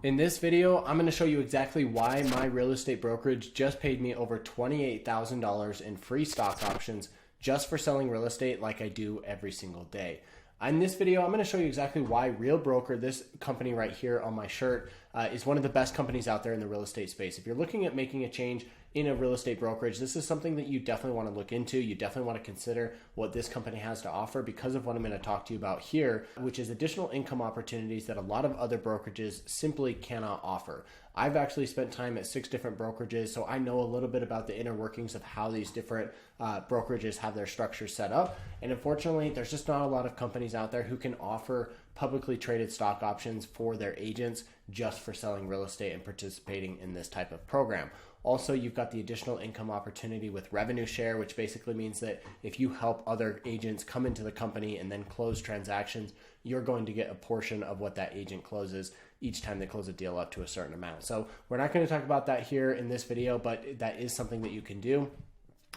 In this video, I'm going to show you exactly why my real estate brokerage just paid me over $28,000 in free stock options just for selling real estate like I do every single day. In this video, I'm going to show you exactly why Real Broker, this company right here on my shirt, is one of the best companies out there in the real estate space. If you're looking at making a change in a real estate brokerage, this is something that you definitely want to look into. You definitely want to consider what this company has to offer because of what I'm going to talk to you about here, which is additional income opportunities that a lot of other brokerages simply cannot offer. I've actually spent time at 6 different brokerages, so I know a little bit about the inner workings of how these different brokerages have their structures set up. And unfortunately, there's just not a lot of companies out there who can offer publicly traded stock options for their agents just for selling real estate and participating in this type of program. Also, you've got the additional income opportunity with revenue share, which basically means that if you help other agents come into the company and then close transactions, you're going to get a portion of what that agent closes each time they close a deal up to a certain amount. So we're not going to talk about that here in this video, but that is something that you can do.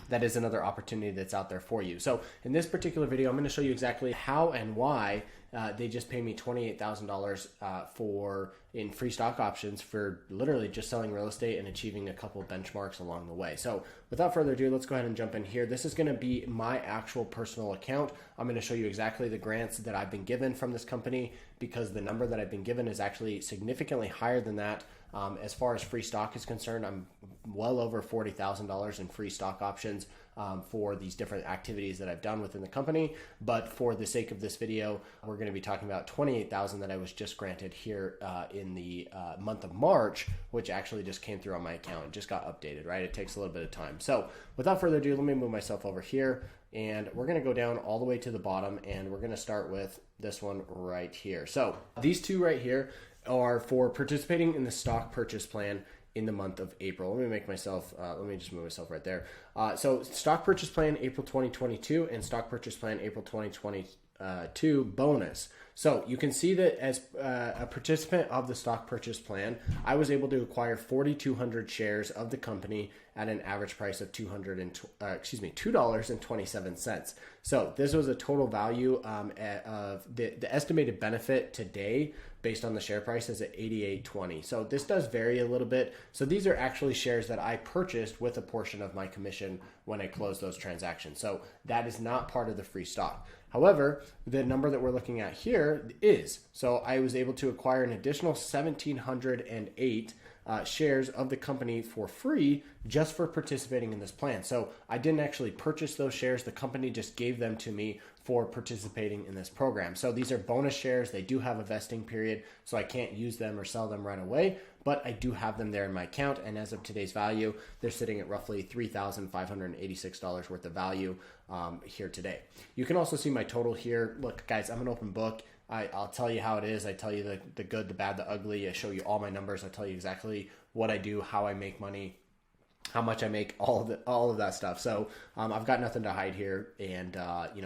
That is another opportunity that's out there for you. So in this particular video, I'm going to show you exactly how and why they just paid me $28,000 in free stock options for literally just selling real estate and achieving a couple benchmarks along the way. So without further ado, let's go ahead and jump in here. This is going to be my actual personal account. I'm going to show you exactly the grants that I've been given from this company because the number that I've been given is actually significantly higher than that. As far as free stock is concerned, I'm well over $40,000 in free stock options for these different activities that I've done within the company. But for the sake of this video, we're going to be talking about $28,000 that I was just granted here in the month of March, which actually just came through on my account. It just got updated, right? It takes a little bit of time. So without further ado, let me move myself over here. And we're going to go down all the way to the bottom, and we're going to start with this one right here. So these two right here are for participating in the stock purchase plan in the month of April. Let me just move myself right there. So stock purchase plan April 2022 and stock purchase plan April 2022 bonus. So you can see that as a participant of the stock purchase plan, I was able to acquire 4,200 shares of the company at an average price of $2.27. So this was a total value of the estimated benefit today based on the share price is at $88.20. So this does vary a little bit. So these are actually shares that I purchased with a portion of my commission when I closed those transactions. So that is not part of the free stock. However, the number that we're looking at here is, so I was able to acquire an additional 1,708 shares of the company for free just for participating in this plan. So I didn't actually purchase those shares. The company just gave them to me for participating in this program. So these are bonus shares. They do have a vesting period, so I can't use them or sell them right away, but I do have them there in my account. And as of today's value, they're sitting at roughly $3,586 worth of value here today. You can also see my total here. Look, guys, I'm an open book. I'll tell you how it is. I tell you the good, the bad, the ugly. I show you all my numbers. I tell you exactly what I do, how I make money, how much I make, all of that stuff. So I've got nothing to hide here, and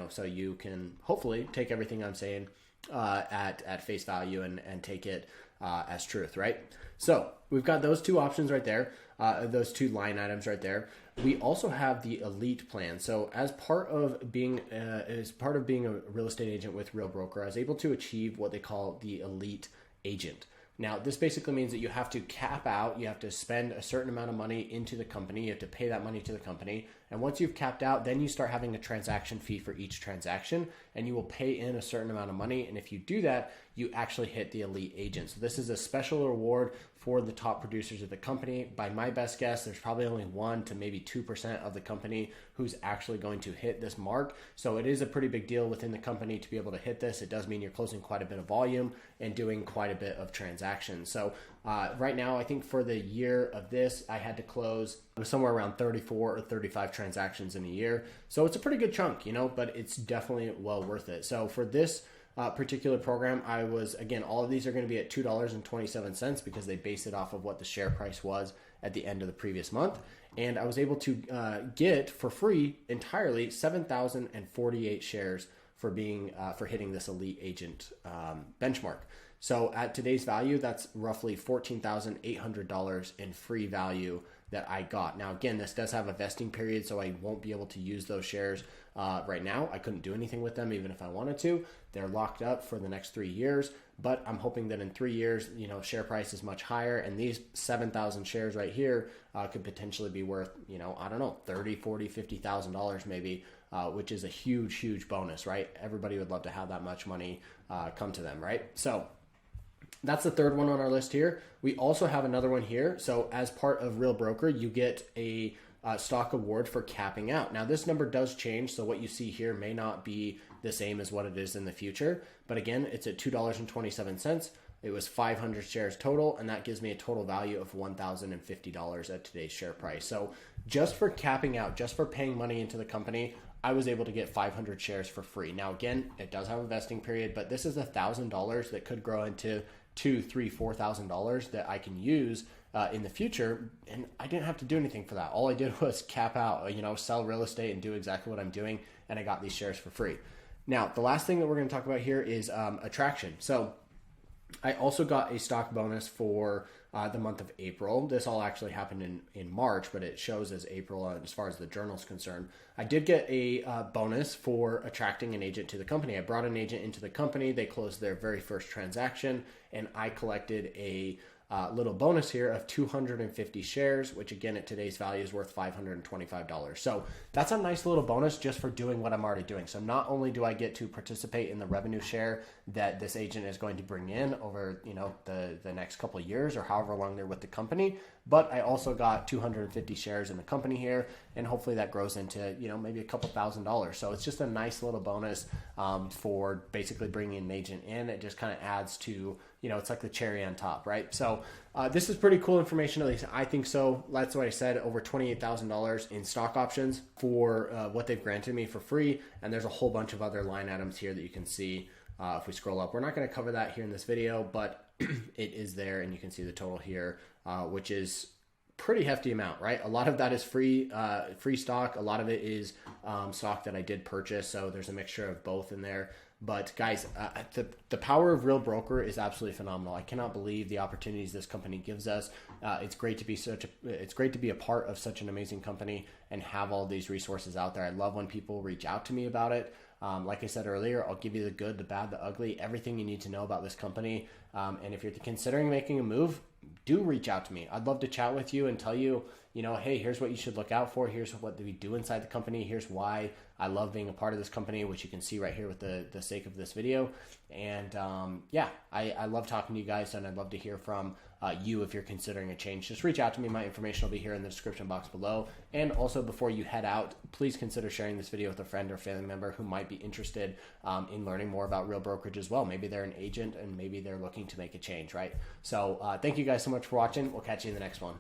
so you can hopefully take everything I'm saying at face value and take it as truth, right? So we've got those two options right there, those two line items right there. We also have the elite plan. So as part of being a real estate agent with Real Broker, I was able to achieve what they call the elite agent. Now, this basically means that you have to cap out, you have to spend a certain amount of money into the company, you have to pay that money to the company. And once you've capped out, then you start having a transaction fee for each transaction, and you will pay in a certain amount of money. And if you do that, you actually hit the elite agent. So this is a special reward for the top producers of the company. By my best guess, there's probably only 1 to maybe 2% of the company who's actually going to hit this mark. So it is a pretty big deal within the company to be able to hit this. It does mean you're closing quite a bit of volume and doing quite a bit of transactions. So right now, I think for the year of this, I had to close somewhere around 34 or 35 transactions in a year. So it's a pretty good chunk, but it's definitely well worth it. So for this particular program, I was, again, all of these are going to be at $2.27 because they base it off of what the share price was at the end of the previous month. And I was able to get for free entirely 7,048 shares for hitting this elite agent benchmark. So at today's value, that's roughly $14,800 in free value that I got. Now, again, this does have a vesting period, so I won't be able to use those shares right now. I couldn't do anything with them even if I wanted to. They're locked up for the next 3 years, but I'm hoping that in 3 years, share price is much higher, and these 7,000 shares right here could potentially be worth, I don't know, $30,000, $40,000, $50,000 maybe, which is a huge, huge bonus, right? Everybody would love to have that much money come to them, right? So that's the third one on our list here. We also have another one here. So as part of Real Broker, you get a stock award for capping out. Now this number does change, so what you see here may not be the same as what it is in the future. But again, it's at $2.27. It was 500 shares total, and that gives me a total value of $1,050 at today's share price. So just for capping out, just for paying money into the company, I was able to get 500 shares for free. Now, again, it does have a vesting period, but this is $1,000 that could grow into $2,000, $3,000, $4,000 that I can use in the future, and I didn't have to do anything for that. All I did was cap out, sell real estate and do exactly what I'm doing, and I got these shares for free. Now, the last thing that we're going to talk about here is attraction. So I also got a stock bonus for the month of April. This all actually happened in March, but it shows as April as far as the journal is concerned. I did get a bonus for attracting an agent to the company. I brought an agent into the company. They closed their very first transaction, and I collected a little bonus here of 250 shares, which again at today's value is worth $525. So that's a nice little bonus just for doing what I'm already doing. So not only do I get to participate in the revenue share that this agent is going to bring in over the next couple of years or however long they're with the company, but I also got 250 shares in the company here, and hopefully that grows into maybe a couple $1,000. So it's just a nice little bonus for basically bringing an agent in. It just kind of adds to it's like the cherry on top, right? So this is pretty cool information, at least I think so. That's what I said, over $28,000 in stock options for what they've granted me for free. And there's a whole bunch of other line items here that you can see if we scroll up. We're not going to cover that here in this video, but it is there, and you can see the total here, which is pretty hefty amount, right? A lot of that is free stock. A lot of it is stock that I did purchase. So there's a mixture of both in there. But guys, the power of Real Broker is absolutely phenomenal. I cannot believe the opportunities this company gives us. It's great to be a part of such an amazing company and have all these resources out there. I love when people reach out to me about it. Like I said earlier, I'll give you the good, the bad, the ugly, everything you need to know about this company. And if you're considering making a move, do reach out to me. I'd love to chat with you and tell you, hey, here's what you should look out for. Here's what we do inside the company. Here's why I love being a part of this company, which you can see right here with the sake of this video. And I love talking to you guys, and I'd love to hear from you if you're considering a change. Just reach out to me. My information will be here in the description box below. And also, before you head out, please consider sharing this video with a friend or family member who might be interested in learning more about Real Brokerage as well. Maybe they're an agent and maybe they're looking to make a change, right? So thank you guys so much for watching. We'll catch you in the next one.